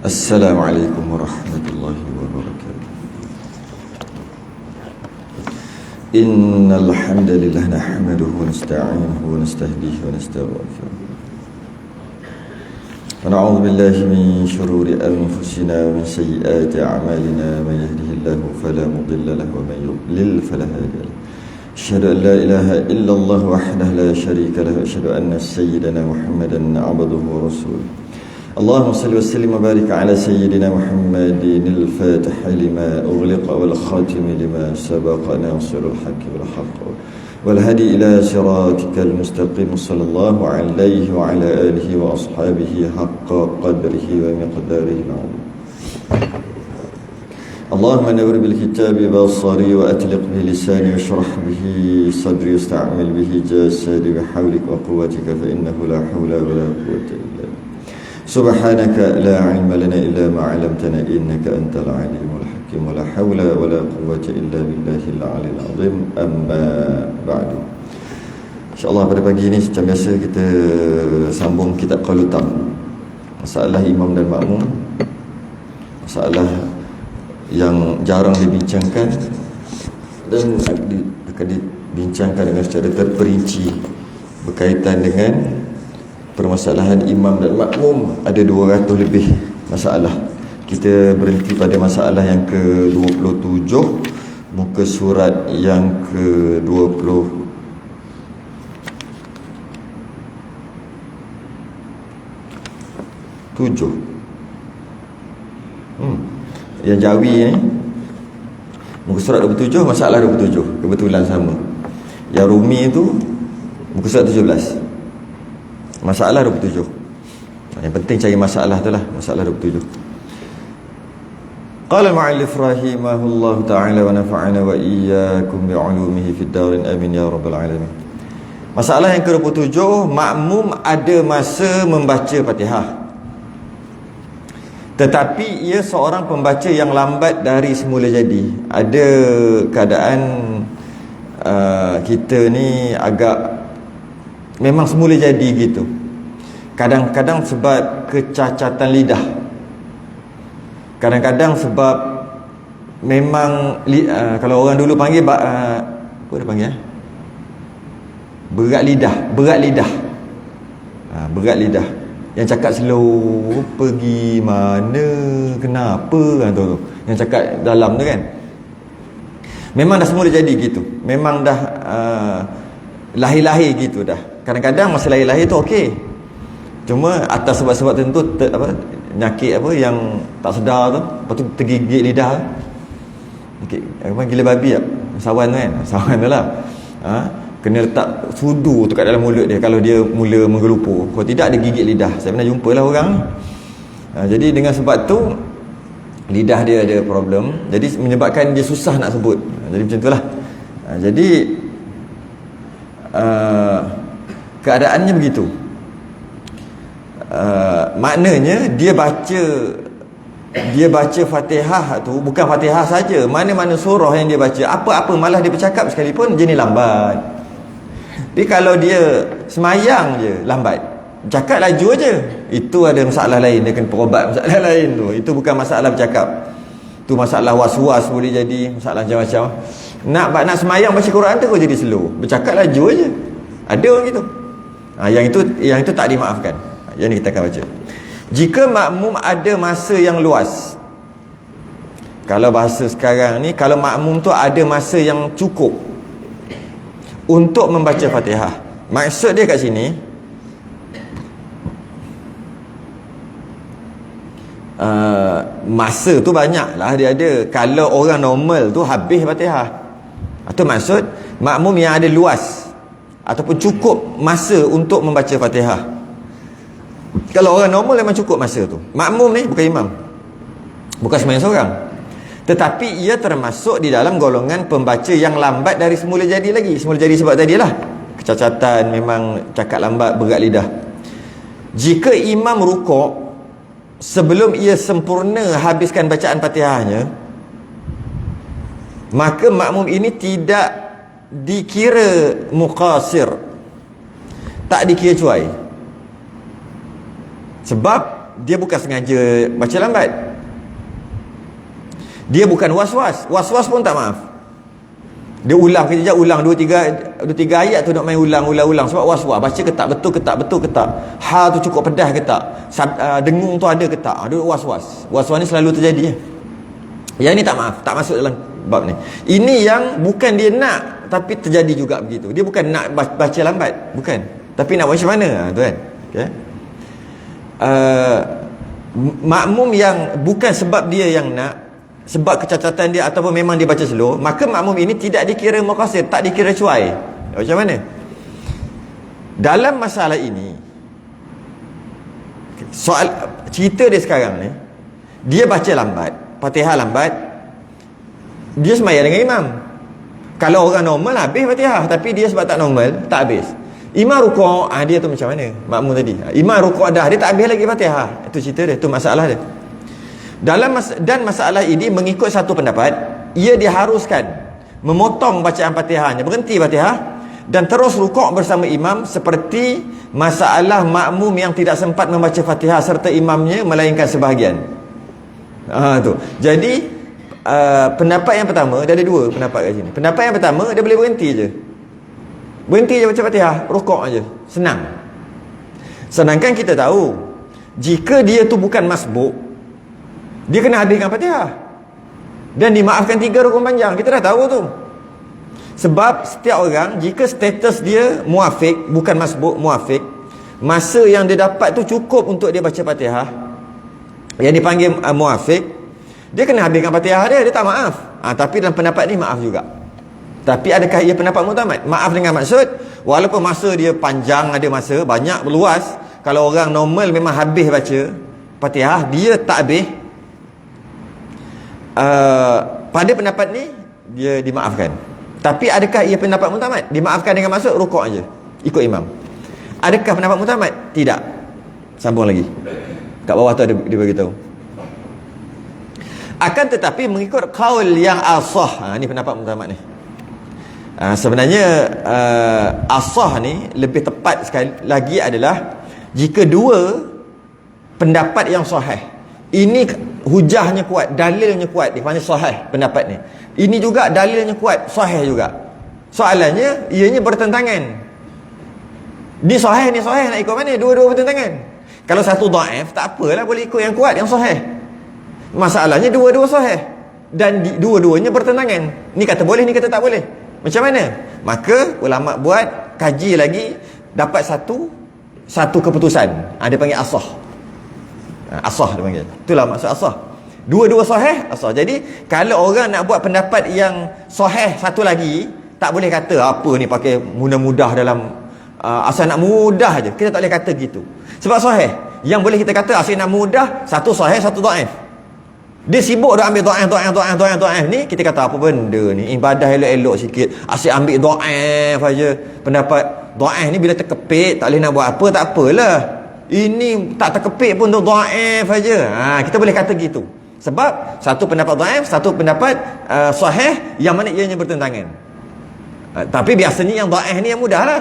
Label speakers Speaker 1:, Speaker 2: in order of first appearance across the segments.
Speaker 1: Assalamualaikum warahmatullahi wabarakatuh. Innal hamdalillah nahmaduhu wa nasta'inuhu wa nastahdihi wa nastaghfiruh. Wa na'udzu billahi min shururi anfusina wa min sayyiati a'malina. Man yahdihillahu fala mudilla lahu wa man yudlil fala hadiya lahu. Asyhadu an la ilaha illallah wahdahu la syarika lahu wa asyhadu anna sayyidana Muhammadan 'abduhu wa rasuluh. اللهم صل وسلم وبارك على سيدنا محمد الفاتح لما أغلق والخاتم لما سبق ناصر الحق والحق والهدي إلى صراطك المستقيم صلى الله عليه وعلى آله وأصحابه حق قدره ومقداره العظيم. اللهم نور بالكتاب بصري وأطلق به لساني واشرح به صدري واستعمل به جسدي بحولك وقوتك فإنه لا حول ولا قوة إلا بالله. Subhanaka la ilma lana illa ma 'allamtana innaka antal alimul hakim wa la hawla wa la quwwata illa billahil 'aliyyil 'azim. Amma ba'du. Insya-Allah pada pagi ini macam biasa kita sambung kitab Qalutam. Masalah imam dan makmum. Masalah yang jarang dibincangkan dan akan dibincangkan dengan secara terperinci berkaitan dengan permasalahan imam dan makmum. Ada 200 lebih masalah. Kita berhenti pada masalah yang ke-27, muka surat yang ke-27. Yang Jawi ni muka surat 27, masalah 27, kebetulan sama. Yang Rumi itu muka surat 17, masalah 27. Yang penting cari masalah tu lah, masalah 27. Qala al-mu'allif rahimahullah ta'ala wa nafa'ana wa iyyakum bi'ulumihi fid darin amin ya rabbal alamin. Masalah yang ke-27, makmum ada masa membaca Fatihah, tetapi ia seorang pembaca yang lambat dari semula jadi. Ada keadaan kita ni agak memang semula jadi gitu. Kadang-kadang sebab kecacatan lidah, kadang-kadang sebab memang kalau orang dulu panggil apa dia panggil berat lidah. Berat lidah. Yang cakap slow, pergi mana, kenapa kan tu. Yang cakap dalam tu kan. Memang dah semula jadi gitu. Memang dah lahir-lahir gitu dah. Kadang-kadang masa lahir-lahir tu okey, cuma atas sebab-sebab tertentu penyakit apa yang tak sedar tu, lepas tu tergigit lidah. Okay, gila babi tak? Sawan tu kan? Sawan tu lah. Kena letak sudu tu kat dalam mulut dia kalau dia mula menggelupur. Kalau tidak, dia gigit lidah. Saya pernah jumpa lah orang. Jadi dengan sebab tu lidah dia ada problem, jadi menyebabkan dia susah nak sebut. Jadi macam tu lah. Jadi keadaannya begitu. Maknanya dia baca Fatihah tu bukan Fatihah saja, mana-mana surah yang dia baca, apa-apa malah dia bercakap sekalipun jenis lambat. Tapi kalau dia semayang je lambat, bercakap laju aja, itu ada masalah lain. Dia kena perobat masalah lain tu. Itu bukan masalah bercakap, tu masalah was-was boleh jadi, masalah macam-macam. Nak semayang baca Quran tu kau jadi slow, bercakap laju aja. Ada orang gitu. Yang itu tak dimaafkan. Yang ni kita akan baca. Jika makmum ada masa yang luas, kalau bahasa sekarang ni, kalau makmum tu ada masa yang cukup untuk membaca Fatihah. Maksud dia kat sini, masa tu banyak lah dia ada. Kalau orang normal tu habis Fatihah. Itu maksud makmum yang ada luas ataupun cukup masa untuk membaca Fatihah. Kalau orang normal memang cukup masa tu. Makmum ni bukan imam, bukan sembahyang seorang, tetapi ia termasuk di dalam golongan pembaca yang lambat dari semula jadi lagi. Semula jadi sebab tadilah kecacatan, memang cakap lambat, berat lidah. Jika imam rukuk sebelum ia sempurna habiskan bacaan Fatihahnya, maka makmum ini tidak dikira muqasir, tak dikira cuai. Sebab dia bukan sengaja baca lambat. Dia bukan was-was. Was-was pun tak maaf. Dia ulang kejap, ulang 2-3 ayat tu nak main ulang. Sebab was-was. Baca ke tak? Betul ke tak? Ha tu cukup pedas ke tak? Dengung tu ada ke tak? Ada was-was. Was-was ni selalu terjadi. Yang ni tak maaf. Tak masuk dalam bab ni. Ini yang bukan dia nak, tapi terjadi juga begitu. Dia bukan nak baca lambat. Bukan. Tapi nak buat macam mana? Tu kan? Okay. Makmum yang bukan sebab dia yang nak, sebab kecacatan dia ataupun memang dia baca slow, maka makmum ini tidak dikira muqassir, tak dikira cuai. Macam mana? Dalam masalah ini, soal cerita dia sekarang ni, dia baca lambat, Fatihah lambat, dia sembahyang dengan imam. Kalau orang normal habis Fatihah, tapi dia sebab tak normal, tak habis. Imam rukuk, dia tu macam mana? Makmum tadi. Imam rukuk dah, dia tak habis lagi Fatihah. Itu cerita dia, itu masalah dia. Dan masalah ini mengikut satu pendapat, ia diharuskan memotong bacaan Fatihahnya, berhenti Fatihah dan terus rukuk bersama imam, seperti masalah makmum yang tidak sempat membaca Fatihah serta imamnya melainkan sebahagian. Tu. Jadi pendapat yang pertama, dia ada dua pendapat kat sini. Pendapat yang pertama, dia boleh berhenti je baca Fatihah, rukuk aje, senang. Sedangkan kita tahu, jika dia tu bukan masbuk, dia kena habiskan Fatihah dan dimaafkan 3 rukun panjang. Kita dah tahu tu. Sebab setiap orang, jika status dia muafiq, bukan masbuk, muafiq, masa yang dia dapat tu cukup untuk dia baca Fatihah, yang dipanggil muafiq, dia kena habiskan Fatihah dia tak maaf. Tapi dalam pendapat ni maaf juga. Tapi adakah ia pendapat muktamad? Maaf dengan maksud, walaupun masa dia panjang, ada masa banyak, luas, kalau orang normal memang habis baca Fatihah, dia tak habis, pada pendapat ni dia dimaafkan. Tapi adakah ia pendapat muktamad? Dimaafkan dengan maksud rukuk aja, ikut imam. Adakah pendapat muktamad? Tidak. Sambung lagi. Kat bawah tu ada dia beritahu. Akan tetapi mengikut qaul yang asah. Ni pendapat muktamad ni. Sebenarnya asah ni lebih tepat sekali lagi adalah jika dua pendapat yang sahih. Ini hujahnya kuat, dalilnya kuat, dipanggil sahih pendapat ni. Ini juga dalilnya kuat, sahih juga. Soalannya, ianya bertentangan. Ni sahih nak ikut mana? Dua-dua bertentangan. Kalau satu dhaif, tak apalah, boleh ikut yang kuat, yang sahih. Masalahnya dua-dua sahih dan dua-duanya bertentangan. Ni kata boleh, ni kata tak boleh. Macam mana? Maka ulama buat kaji lagi, dapat satu keputusan. Dia panggil asah. Asah dia panggil. Itulah maksud asah. Dua-dua sahih, asah. Jadi kalau orang nak buat pendapat yang sahih satu lagi, tak boleh kata apa ni pakai mudah-mudah dalam asal nak mudah je. Kita tak boleh kata gitu. Sebab sahih. Yang boleh kita kata asal nak mudah, satu sahih, satu dhaif. Dia sibuk dah ambil dhaif ni, kita kata apa benda ni? Ibadah elok-elok sikit, asyik ambil dhaif aja. Pendapat dhaif ni bila terkepit tak boleh nak buat apa, tak apalah. Ini tak terkepit pun tu dhaif aja. Kita boleh kata gitu. Sebab satu pendapat dhaif, satu pendapat sahih yang mana ianya bertentangan. Tapi biasanya yang dhaif ni yang mudahlah.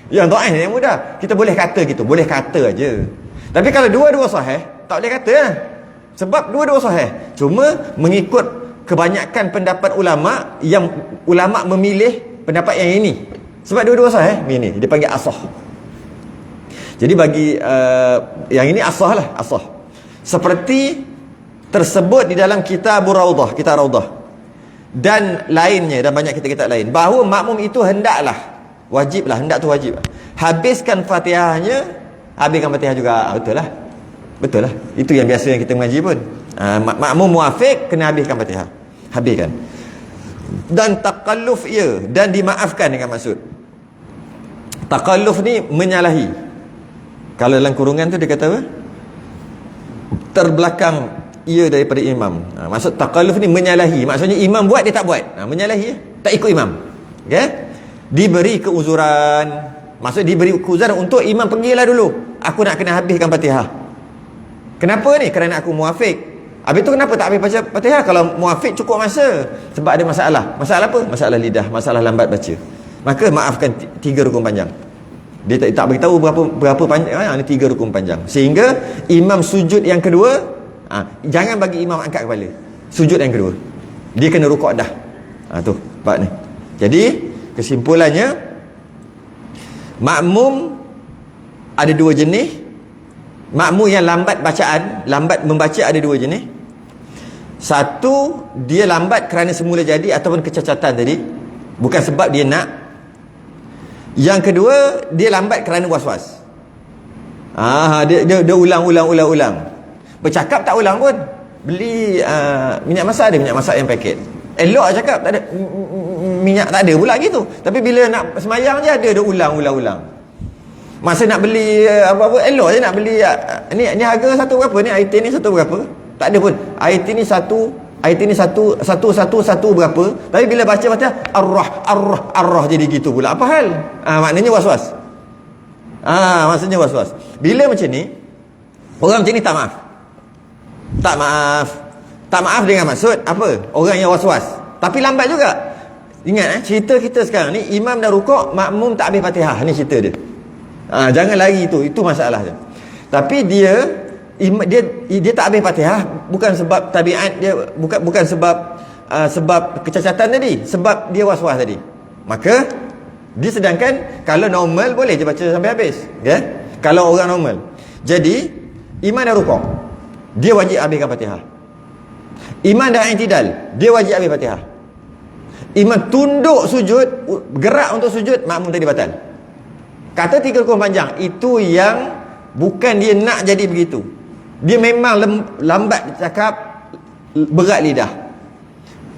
Speaker 1: Yang dhaif ni yang mudah. Kita boleh kata gitu, boleh kata aja. Tapi kalau dua-dua sahih, tak boleh kata lah. Sebab dua-dua sahih. Cuma mengikut kebanyakan pendapat ulama, yang ulama memilih pendapat yang ini. Sebab dua-dua sahih, ini dia panggil asah. Jadi bagi yang ini asah lah, asah. Seperti tersebut di dalam kitab Raudah, dan lainnya, dan banyak kitab-kitab lain, bahawa makmum itu hendaklah, wajiblah, hendak tu wajib, habiskan Fatihahnya, habiskan Fatihah juga. Betul lah. Itu yang biasa yang kita mengaji pun. Makmum muafiq kena habiskan Fatihah. Habiskan. Dan takalluf ia, dan dimaafkan dengan maksud. Takalluf ni menyalahi. Kalau dalam kurungan tu dia kata apa? Terbelakang ia daripada imam. Maksud takalluf ni menyalahi. Maksudnya imam buat, dia tak buat. Menyalahi, tak ikut imam. Okay? Diberi keuzuran. Maksud diberi keuzuran untuk imam, pergilah dulu, aku nak kena habiskan Fatihah. Kenapa ni? Kerana aku muafiq. Habis tu kenapa tak habis baca Fatihah? Kalau muafiq cukup masa. Sebab ada masalah. Masalah apa? Masalah lidah, masalah lambat baca. Maka maafkan 3 rukun panjang. Dia tak beritahu berapa panjang. Ini 3 rukun panjang. Sehingga imam sujud yang kedua, jangan bagi imam angkat kepala. Sujud yang kedua, dia kena rukuk dah. Tu bab ni. Jadi kesimpulannya, makmum ada 2 jenis. Makmum yang lambat bacaan, lambat membaca ada 2 jenis. Satu, dia lambat kerana semula jadi ataupun kecacatan tadi, bukan sebab dia nak. Yang kedua, dia lambat kerana was-was. Dia ulang. Bercakap tak ulang pun. Beli minyak masak, ada minyak masak yang paket. Elok cakap, tak ada minyak, tak ada pula gitu. Tapi bila nak semayang je ada ulang. Masa nak beli apa-apa, elok je nak beli ni harga satu berapa, ni IT ni satu berapa. Tak ada pun. IT ni satu berapa. Tapi bila baca Ar-Rah jadi gitu pula. Apa hal? Maknanya was-was. Maksudnya was-was. Bila macam ni, orang macam ni tak maaf. Tak maaf dengan maksud apa? Orang yang was-was. Tapi lambat juga. Ingat cerita kita sekarang ni, imam dah rukuk, makmum tak habis Fatihah. Ni cerita dia. Jangan lari itu masalah dia. Tapi dia tak habis Fatihah bukan sebab tabiat dia, bukan sebab kecacatan tadi, sebab dia was-was tadi. Maka dia, sedangkan kalau normal boleh je baca sampai habis, kalau orang normal. Jadi imam dah rukuk, dia wajib habiskan Fatihah. Imam dah i'tidal, dia wajib habis Fatihah. Imam tunduk sujud, gerak untuk sujud, makmum tadi batal. Kata 3 rukun panjang, itu yang bukan dia nak jadi begitu. Dia memang lambat cakap, berat lidah,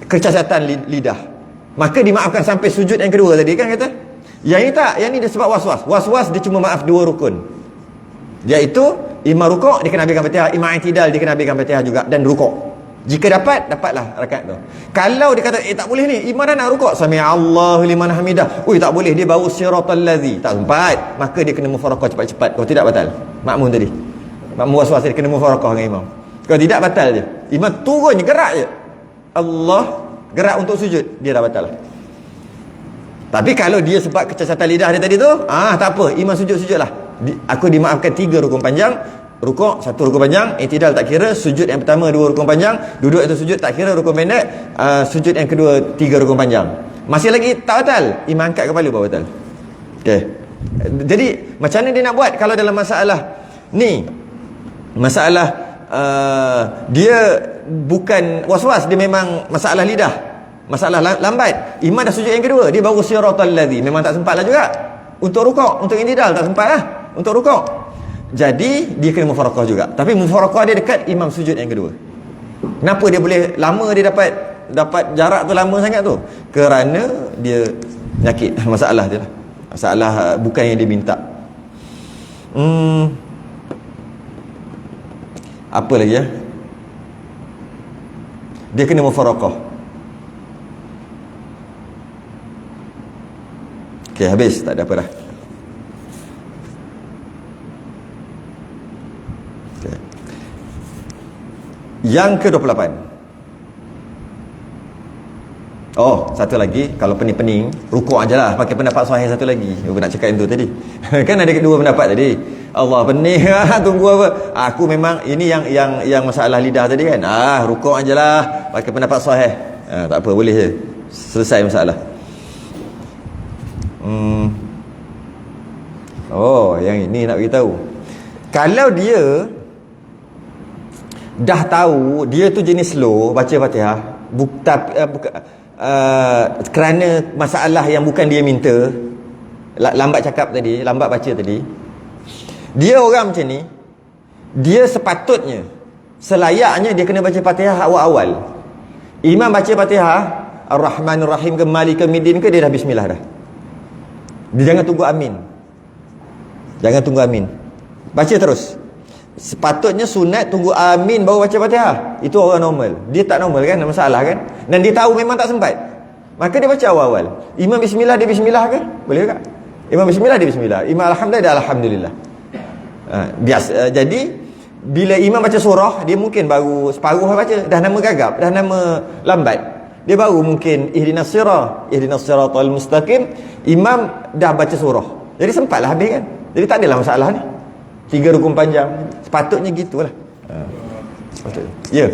Speaker 1: kecacatan lidah. Maka dimaafkan sampai sujud yang kedua tadi kan kata. Yang ini tak, yang ini dia sebab was-was. Was-was dia cuma maaf 2 rukun. Iaitu imam rukuk dia kena habiskan Fatihah, imam i'tidal dia kena habiskan Fatihah juga dan rukuk. Jika dapatlah rakaat tu. Kalau dia kata tak boleh ni, imam dah nak rukuk, sami'allahu liman hamidah, tak boleh, dia baru siratal ladzi, tak sempat, maka dia kena mufaraqah cepat-cepat. Kalau tidak batal. Makmum tadi, makmum was-was dia kena mufaraqah dengan imam. Kalau tidak batal je. Imam turun je, gerak je, Allah, gerak untuk sujud, dia dah batal. Tapi kalau dia sebab kecacatan lidah dia tadi tu, tak apa, imam sujud-sujudlah. Aku dimaafkan 3 rukun panjang. Rukuk 1 rukun panjang, i'tidal tak kira, sujud yang pertama 2 rukun panjang, duduk itu sujud tak kira, rukun pendek, sujud yang kedua 3 rukun panjang. Masih lagi tak batal, imam angkat kepala baru batal. Okey. Jadi macam mana dia nak buat kalau dalam masalah ni, masalah dia bukan was-was, dia memang masalah lidah, masalah lambat. Imam dah sujud yang kedua, dia baru siratal ladzi, memang tak sempatlah juga untuk rukuk, untuk i'tidal tak sempatlah untuk rukuk. Jadi dia kena mufaraqah juga. Tapi mufaraqah dia dekat imam sujud yang kedua. Kenapa dia boleh lama, dia dapat jarak tu lama sangat tu? Kerana dia nyakit. Masalah dia lah. Masalah bukan yang dia minta. Apa lagi dia kena mufaraqah. Okey, habis, tak ada apa dah. Yang ke-28. Satu lagi, kalau pening-pening, rukuk ajalah, pakai pendapat sahih satu lagi. Aku nak cakap itu tadi. Kan ada 2 pendapat tadi. Allah, pening, tunggu apa? Aku memang ini yang masalah lidah tadi kan. Rukuk ajalah, pakai pendapat sahih. Tak apa, boleh je. Selesai masalah. Yang ini nak beritahu. Kalau dia dah tahu dia tu jenis slow baca Fatihah, kerana masalah yang bukan dia minta, lambat cakap tadi, lambat baca tadi, dia orang macam ni, dia sepatutnya, selayaknya dia kena baca Fatihah awal-awal. Imam baca Fatihah Ar-Rahmanir Rahim ke Malikul Yaumiddin ke, dia dah bismillah dah. Dia jangan tunggu amin. Baca terus. Sepatutnya sunat tunggu amin baru baca Fatihah. Itu orang normal. Dia tak normal kan, ada masalah kan. Dan dia tahu memang tak sempat, maka dia baca awal-awal. Imam bismillah, dia bismillah ke? Boleh tak? Imam bismillah, dia bismillah. Imam alhamdulillah, dia alhamdulillah. Biasa. Jadi bila imam baca surah, dia mungkin baru separuh baca, dah nama gagap, dah nama lambat. Dia baru mungkin ihdinas siratal mustaqim, imam dah baca surah.
Speaker 2: Jadi sempatlah habis kan. Jadi tak adalah masalah ni. 3 rukun panjang. Sepatutnya gitulah. Sepatutnya. Ya.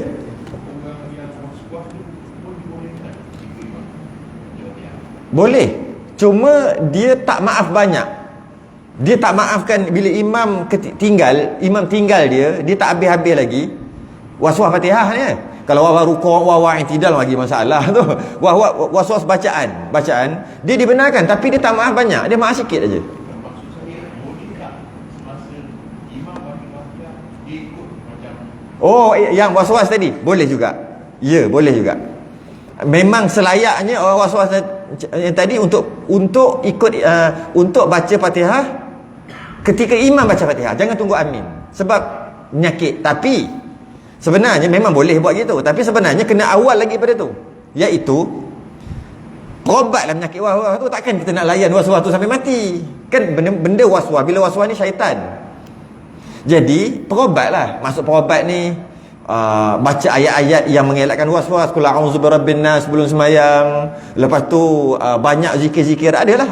Speaker 2: Boleh. Cuma dia tak maaf banyak. Dia tak maafkan bila imam tinggal dia tak habis-habis lagi waswas Fatihah ni. Kalau rukuk i'tidal lagi masalah tu. Waswas bacaan dia dibenarkan, tapi dia tak maaf banyak, dia maaf sikit aja. Oh, yang waswas tadi boleh juga. Ya, boleh juga. Memang selayaknya waswas yang tadi untuk ikut untuk baca Fatihah ketika imam baca Fatihah. Jangan tunggu amin sebab menyakit. Tapi sebenarnya memang boleh buat gitu, tapi sebenarnya kena awal lagi pada tu, iaitu berobatlah penyakit waswas tu. Takkan kita nak layan waswas tu sampai mati kan. Benda waswas, bila waswas ni syaitan. Jadi perobatlah. Masuk perobat ni baca ayat-ayat yang mengelakkan waswas. Qul a'udzu birabbin nas sebelum sembahyang. Lepas tu banyak zikir-zikir. Adalah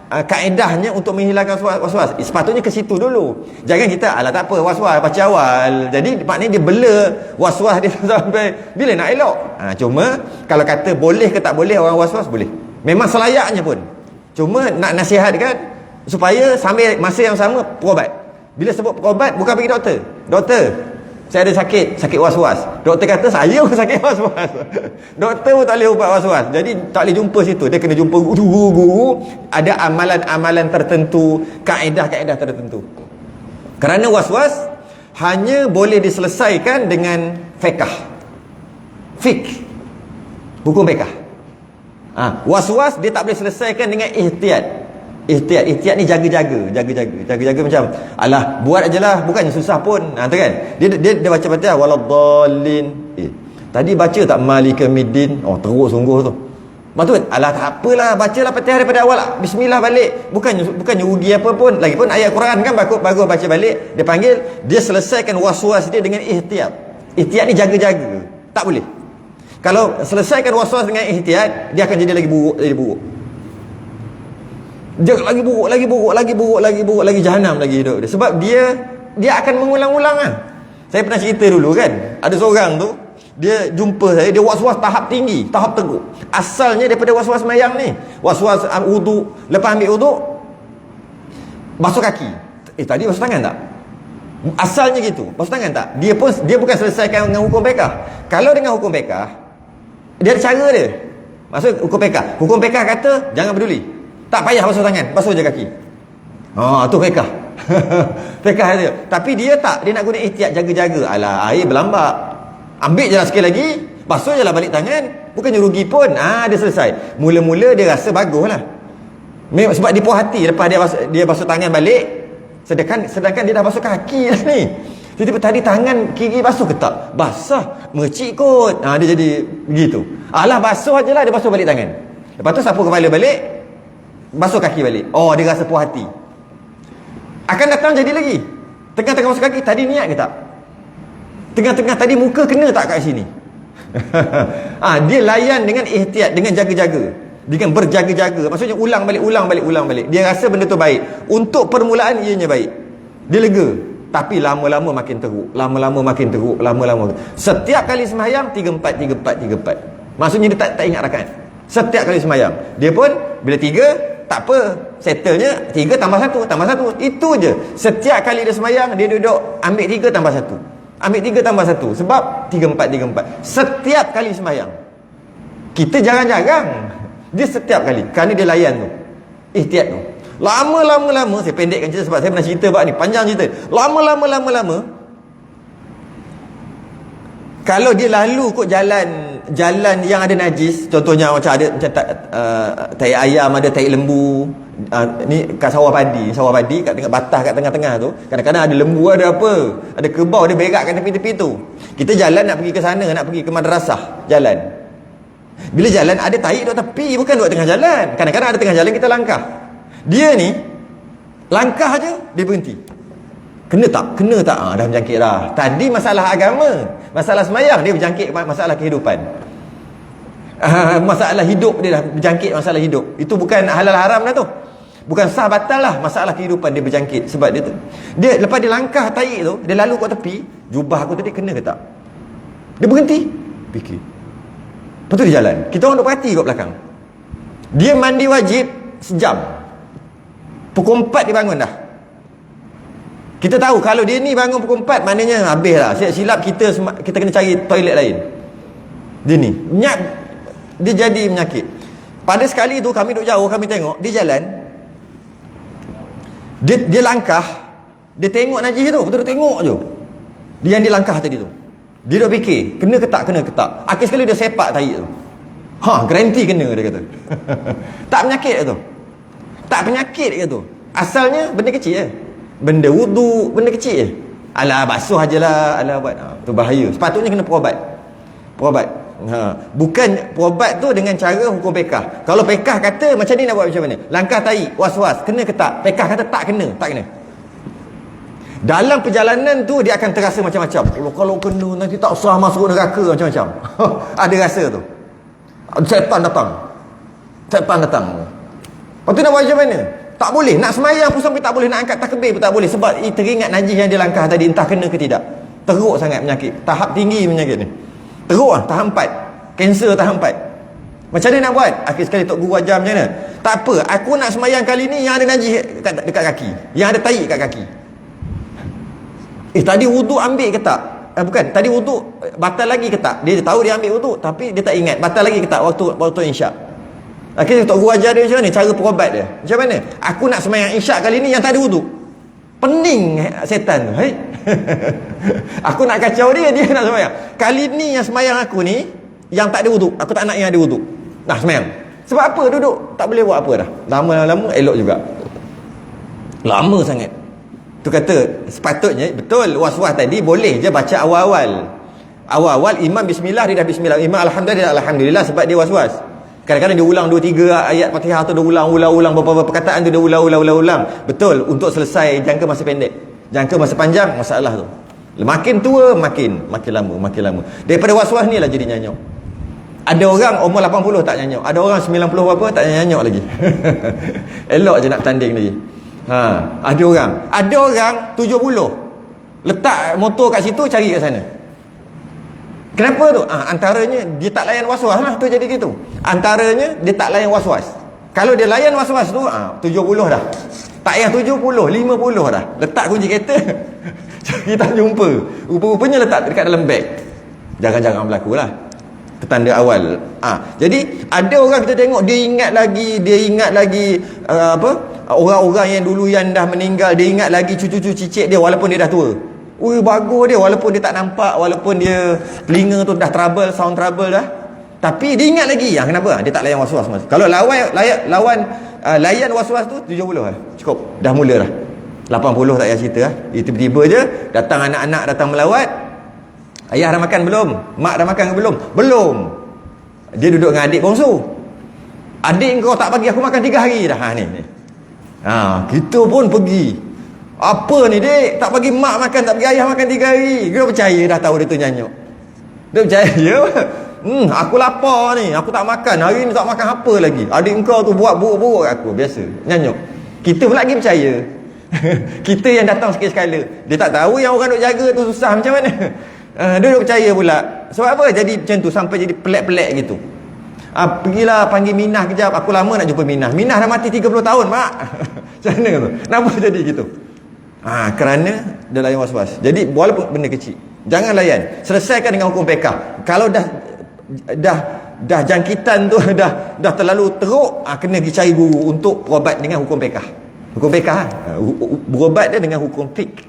Speaker 2: kaedahnya untuk menghilangkan waswas. Sepatutnya ke situ dulu. Jangan kita alah tak apa waswas baca awal. Jadi maknanya dia bela waswas dia sampai bila nak elok. Cuma kalau kata boleh ke tak boleh orang waswas, boleh. Memang selayaknya pun. Cuma nak nasihatkan supaya sambil masa yang sama perobat. Bila sebut perobat bukan pergi doktor. Doktor, saya ada sakit waswas. Doktor kata saya pun sakit waswas. Doktor pun tak boleh ubat waswas. Jadi tak boleh jumpa situ. Dia kena jumpa guru. Ada amalan-amalan tertentu, kaedah-kaedah tertentu. Kerana waswas hanya boleh diselesaikan dengan fiqh. Hukum fiqh. Waswas dia tak boleh selesaikan dengan ihtiyat. Ihtiyat ni jaga-jaga macam alah buat ajalah, bukannya susah pun. Tu kan. Dia baca Fatihah waladdallin. Tadi baca tak Malikamiddin? Oh teruk sungguh tu. Maksud alah tak apalah, bacalah Fatihah daripada awal. Bismillah balik. Bukannya rugi apa pun. Lagipun ayat Quran kan bagus baca balik. Dia panggil, dia selesaikan waswas dia dengan ihtiyat. Ihtiyat ni jaga-jaga. Tak boleh. Kalau selesaikan waswas dengan ihtiyat, dia akan jadi lagi buruk. Dia lagi buruk, lagi jahanam lagi hidup dia. Sebab dia akan mengulang-ulang lah. Saya pernah cerita dulu kan, ada seorang tu dia jumpa saya, dia waswas tahap tinggi, tahap teruk. Asalnya daripada waswas mayang ni, waswas wudu. Lepas ambil wudu, basuh kaki. Tadi basuh tangan tak? Asalnya gitu, basuh tangan tak? Dia bukan selesaikan dengan hukum fiqh. Kalau dengan hukum fiqh, dia ada cara dia. Maksud hukum fiqh kata jangan peduli, tak payah basuh tangan, basuh je kaki. Tu fiqh. Fiqh dia. Tapi dia nak guna ihtiyat, jaga-jaga. Alah, air berlambak. Ambil je lah sekali lagi, basuh je lah balik tangan. Bukannya rugi pun. Dia selesai. Mula-mula dia rasa bagus lah. Sebab dia puas hati lepas dia basuh tangan balik. Sedangkan dia dah basuh kaki lah ni. Tiba-tiba tadi tangan kiri basuh ke tak? Basah. Mercik kot. Dia jadi begitu. Alah, basuh je lah, dia basuh balik tangan. Lepas tu sapu kepala balik, basuh kaki balik. Dia rasa puas hati. Akan datang jadi lagi. Tengah-tengah basuh kaki, tadi niat ke tak? Tengah-tengah tadi muka kena tak kat sini? Dia layan dengan ihtiyat, dengan jaga-jaga, dengan berjaga-jaga. Maksudnya ulang balik. Dia rasa benda tu baik. Untuk permulaan ianya baik. Dia lega. Tapi lama-lama makin teruk. Lama-lama. Setiap kali sembahyang 3-4. Maksudnya dia tak ingat rakaat. Setiap kali sembahyang. Dia pun bila 3 tak apa, settlenya 3 tambah 1. Itu je. Setiap kali dia sembahyang, dia duduk ambil 3 tambah 1. Ambil 3 tambah 1. Sebab 3-4. Setiap kali sembahyang. Kita jarang-jarang. Dia setiap kali. Kerana dia layan tu, ihtiyat tu. Lama-lama, saya pendekkan cerita sebab saya pernah cerita bab ni, panjang cerita. Lama-lama, kalau dia lalu kot jalan yang ada najis, contohnya macam ada macam tai ayam, ada tai lembu, ni kat sawah padi kat tengah batas, kat tengah-tengah tu kadang-kadang ada lembu, ada apa, ada kerbau, dia berak kat tepi-tepi tu. Kita jalan nak pergi ke sana, nak pergi ke madrasah, jalan. Bila jalan ada tai duduk tepi, bukan duduk tengah jalan. Kadang-kadang ada tengah jalan kita langkah. Dia ni langkah aja dia berhenti. Kena tak? Dah berjangkit dah. Tadi masalah agama, masalah semayang, dia berjangkit masalah kehidupan. Masalah hidup dia dah berjangkit masalah hidup. Itu bukan halal haram dah tu. Bukan sah, batal lah. Masalah kehidupan dia berjangkit. Sebab dia lepas dia langkah tahi tu, dia lalu kat tepi, jubah aku tadi kena ke tak? Dia berhenti, fikir. Lepas tu dia jalan. Kita orang duk perhati kat belakang. Dia mandi wajib sejam. Pukul 4 dia bangun dah. Kita tahu kalau dia ni bangun pukul 4, maknanya habis lah. Silap kita kena cari toilet lain. Dia ni dia jadi menyakit. Pada sekali tu kami duduk jauh, kami tengok dia jalan, dia langkah, dia tengok najis tu, betul-betul tengok je dia yang dia langkah tadi tu. Dia duk fikir kena ke tak, kena ke tak. Akhir sekali dia sepak tahi tu. Garanti kena, dia kata. Tak penyakit tu, tak penyakit ke tu. Asalnya benda kecil je, benda wudu, benda kecil je. Alah, basuh ajalah, alah buat. Tu bahaya. Sepatutnya kena perobat. Bukan perobat tu dengan cara hukum pekah. Kalau pekah kata macam ni, nak buat macam mana? Langkah tahi, was-was, kena ke tak? Pekah kata tak kena, tak kena. Dalam perjalanan tu dia akan terasa macam-macam. Kalau kena nanti tak sah masuk neraka, macam-macam. Ada rasa tu. Syaitan datang. Lepas tu nak buat macam mana? Tak boleh. Nak semayang pun sampai tak boleh. Nak angkat takbir pun tak boleh. Sebab teringat najis yang dia langkah tadi, entah kena ke tidak. Teruk sangat penyakit. Tahap tinggi penyakit ni. Teruk lah. Tahap 4. Kanser tahap 4. Macam mana nak buat? Akhir sekali Tok Guru ajar macam mana? Tak apa. Aku nak semayang kali ni yang ada najis dekat kaki. Yang ada tahi kat kaki. Tadi wuduk ambil ke tak? Bukan. Tadi wuduk batal lagi ke tak? Dia tahu dia ambil wuduk, tapi dia tak ingat. Batal lagi ke tak waktu insyak? Akhirnya Tok Guru ajar dia macam mana? Cara perobat dia. Macam mana? Aku nak semayang isyak kali ni yang tak ada wuduk. Pening setan tu. Aku nak kacau dia nak semayang. Kali ni yang semayang aku ni, yang tak ada wuduk. Aku tak nak yang ada wuduk. Nah, semayang. Sebab apa? Duduk. Tak boleh buat apa dah. Lama-lama elok juga. Lama sangat. Tu kata, sepatutnya, betul, was-was tadi boleh je baca awal-awal. Awal-awal imam bismillah, dia dah bismillah. Imam alhamdulillah sebab dia was-was. Kadang-kadang dia ulang 2-3 ayat Fatihah tu, dia ulang beberapa perkataan tu dia ulang. Betul, untuk selesai jangka masa pendek. Jangka masa panjang, masalah tu. Makin tua makin lama. Daripada was-was ni lah jadi nyanyuk. Ada orang umur 80 tak nyanyuk, ada orang 90 berapa tak nyanyuk lagi. Elok je nak tanding lagi. Ada orang 70 letak motor kat situ, cari kat sana. Kenapa tu? Antaranya dia tak layan was-was lah, tu jadi gitu. Antaranya dia tak layan was-was. Kalau dia layan was-was tu 70 dah. Tak payah 70, 50 dah. Letak kunci kereta. Cari tak jumpa. Rupa-rupanya letak dekat dalam beg. Jangan-jangan berlaku lah. Petanda awal. Jadi ada orang kita tengok dia ingat lagi orang-orang yang dulu yang dah meninggal, dia ingat lagi cucu-cucu cicit dia walaupun dia dah tua. Bagus dia, walaupun dia tak nampak, walaupun dia telinga tu dah trouble, sound trouble dah, tapi dia ingat lagi. Kenapa? Dia tak layan was-was. Kalau layan was-was tu 70 lah. Cukup. Dah mula dah. 80 tak payah cerita lah. Tiba-tiba je datang anak-anak datang melawat. Ayah dah makan belum? Mak dah makan belum? Belum. Dia duduk dengan adik bongsu. Adik kau tak bagi aku makan 3 hari dah. Ni. Kita pun pergi. Apa ni dek? Tak bagi mak makan, tak bagi ayah makan 3 hari. Dia percaya dah tahu dia tu nyanyuk. Dia percaya. Aku lapar ni, aku tak makan. Hari ni tak makan apa lagi. Adik kau tu buat buruk-buruk kat aku. Biasa, nyanyuk. Kita pula lagi percaya. Kita yang datang sekali-sekala. Dia tak tahu yang orang duk jaga tu susah macam mana. Dia duk percaya pula. Sebab apa jadi macam tu, sampai jadi pelik-pelik gitu. Pergilah panggil Minah kejap. Aku lama nak jumpa Minah. Minah dah mati 30 tahun, Mak. Macam mana tu? Kenapa jadi gitu? Kerana dia layan was-was. Jadi walaupun benda kecil, jangan layan. Selesaikan dengan hukum pekah. Kalau dah jangkitan tu dah terlalu teruk, kena pergi cari guru untuk berubat dengan hukum pekah. Hukum pekah berubat dia dengan hukum fiqh.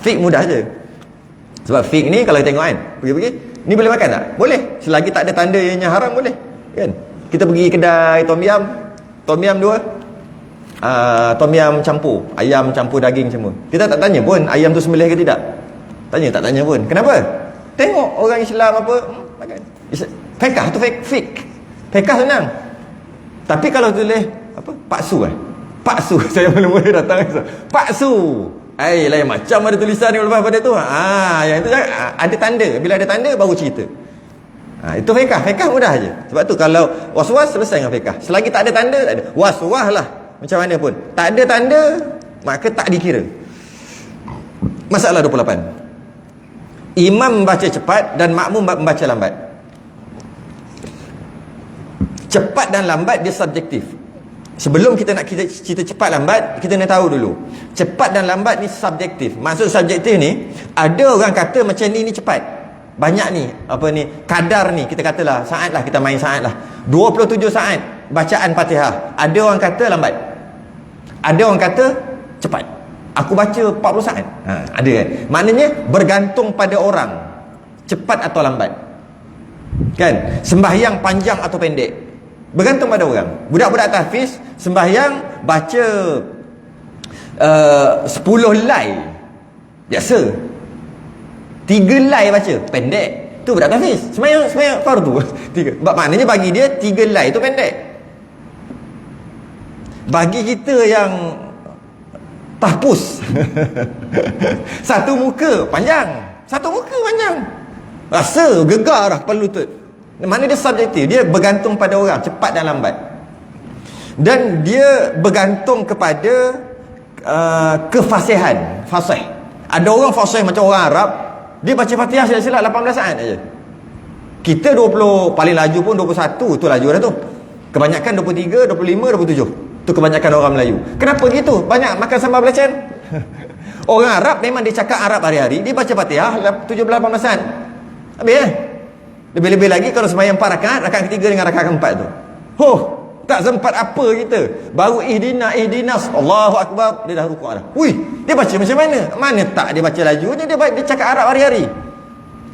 Speaker 2: Fiqh mudah je. Sebab fiqh ni kalau tengok kan, pergi ni boleh makan tak? Boleh. Selagi tak ada tanda yang haram boleh. Kan? Kita pergi kedai tom yam 2. Tom yam campur, ayam campur daging semua. Kita tak tanya pun ayam tu sembelih ke tidak. Tak tanya pun. Kenapa? Tengok orang Islam apa makan. Fiqh tu fiqh. Fiqh senang. Tapi kalau tulis apa? Paksu. Saya mula-mula datang paksu. Lain macam ada tulisan ni lepas pada tu. Yang itu ada tanda. Bila ada tanda baru cerita. Itu fiqh mudah aje. Sebab tu kalau was-was selesai dengan fiqh. Selagi tak ada tanda, tak ada. Was-was lah. macam mana pun tak ada tanda, maka tak dikira. Masalah 28. Imam membaca cepat dan makmum membaca lambat. Cepat dan lambat dia subjektif. Sebelum kita nak cerita cepat lambat, kita nak tahu dulu. Cepat dan lambat ni subjektif. Maksud subjektif ni, ada orang kata macam ni cepat. Banyak ni, kadar ni, kita katalah, saat lah, kita main saat lah. 27 saat bacaan Fatihah. Ada orang kata lambat. Ada orang kata cepat. Aku baca 40 saat. Ada kan? Maknanya bergantung pada orang. Cepat atau lambat. Kan? Sembahyang panjang atau pendek. Bergantung pada orang. Budak-budak tahfiz sembahyang baca 10 helai biasa. 3 helai baca pendek. Tu budak tahfiz. Sembahyang fardu. 3. Maknanya bagi dia 3 helai tu pendek. Bagi kita yang tahpus satu muka panjang. Rasa gegar lah kepala lutut. Mana dia subjektif. Dia bergantung pada orang, cepat dan lambat. Dan dia bergantung kepada kefasihan, fasih. Ada orang fasih macam orang Arab, dia baca Fatihah silap-silap 18 saat aja. Kita 20, paling laju pun 21 tu laju dah tu. Kebanyakan 23, 25, 27. Tu kebanyakan orang Melayu. Kenapa gitu? Banyak makan sambal belacan. Orang Arab memang dia cakap Arab hari-hari, dia baca Fatihah 17-18 saat. Habis lebih-lebih lagi kalau sembahyang 4 rakaat, rakaat ketiga dengan rakaat keempat tu. Tak sempat apa kita. Baru ihdinas, Allahu Akbar, dia dah rukuk dah. Dia baca macam mana? Mana tak dia baca lajunya, dia cakap Arab hari-hari.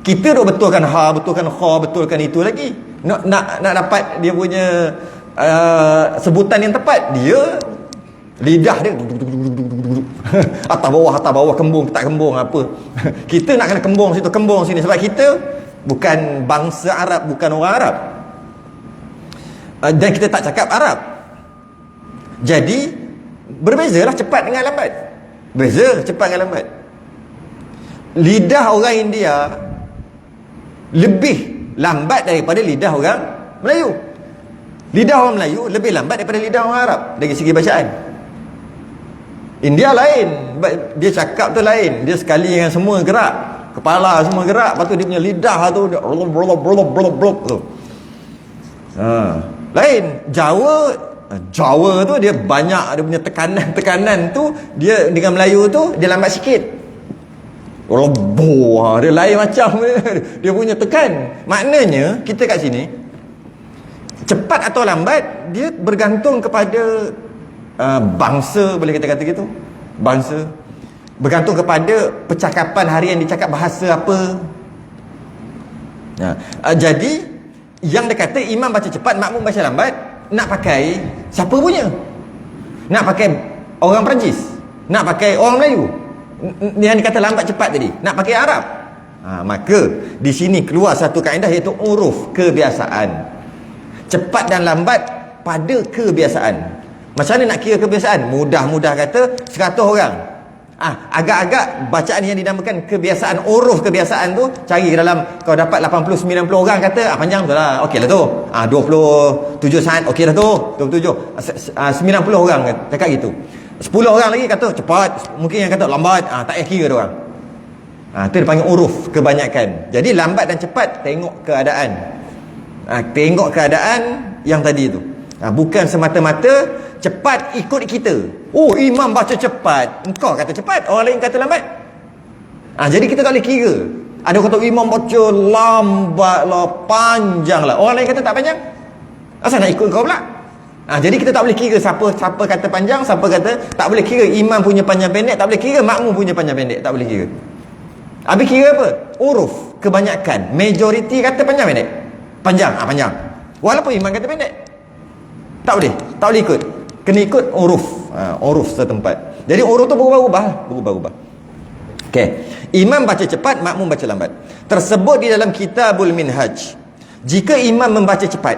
Speaker 2: Kita duk betulkan betulkan kha, betulkan itu lagi. Nak dapat dia punya sebutan yang tepat, dia lidah dia atas bawah, kembung tak kembung apa. Kita nak kena kembung situ, kembung sini, sebab kita bukan bangsa Arab, bukan orang Arab, dan kita tak cakap Arab. Jadi berbezalah cepat dengan lambat. Beza cepat dengan lambat. Lidah orang India lebih lambat daripada lidah orang Melayu. Lidah orang Melayu lebih lambat daripada lidah orang Arab dari segi bacaan. India lain, dia cakap tu lain. Dia sekali dengan semua gerak, kepala semua gerak, lepas tu dia punya lidah tu dia tu. Lain. Jawa tu dia banyak, dia punya tekanan tu, dia dengan Melayu tu dia lambat sikit. Dia lain macam dia punya tekan. Maknanya kita kat sini cepat atau lambat dia bergantung kepada bangsa, boleh kita kata gitu. Bangsa bergantung kepada percakapan harian, dicakap bahasa apa. Jadi yang dia kata imam baca cepat, makmum baca lambat, nak pakai siapa punya? Nak pakai orang Perancis? Nak pakai orang Melayu? Yang dikata lambat cepat tadi, nak pakai Arab? Maka di sini keluar satu kaedah, iaitu uruf, kebiasaan. Cepat dan lambat pada kebiasaan. Macam mana nak kira kebiasaan? Mudah-mudah kata 100 orang. Agak-agak bacaan yang dinamakan kebiasaan, uruf kebiasaan tu, cari dalam, kau dapat 80-90 orang kata panjang tu lah, okey lah tu. 27 saat okey dah tu, 27. 90 orang cakap gitu. 10 orang lagi kata cepat, mungkin yang kata lambat, tak payah kira dia orang. Tu dia panggil uruf, kebanyakan. Jadi lambat dan cepat tengok keadaan. Tengok keadaan yang tadi tu. Bukan semata-mata cepat ikut kita. Imam baca cepat, engkau kata cepat, orang lain kata lambat. Jadi kita tak boleh kira. Ada kata imam baca lambat lah, panjang lah, orang lain kata tak panjang. Asal nak ikut kau pula? Jadi kita tak boleh kira siapa kata panjang, siapa kata tak boleh kira. Imam punya panjang pendek tak boleh kira, makmum punya panjang pendek tak boleh kira. Habis kira apa? Uruf, kebanyakan, majoriti kata panjang pendek. Panjang, panjang. Walaupun imam kata pendek, tak boleh ikut. Kena ikut uruf, uruf setempat. Jadi uruf tu berubah-ubah. Okey. Imam baca cepat, makmum baca lambat. Tersebut di dalam Kitabul Minhaj. Jika imam membaca cepat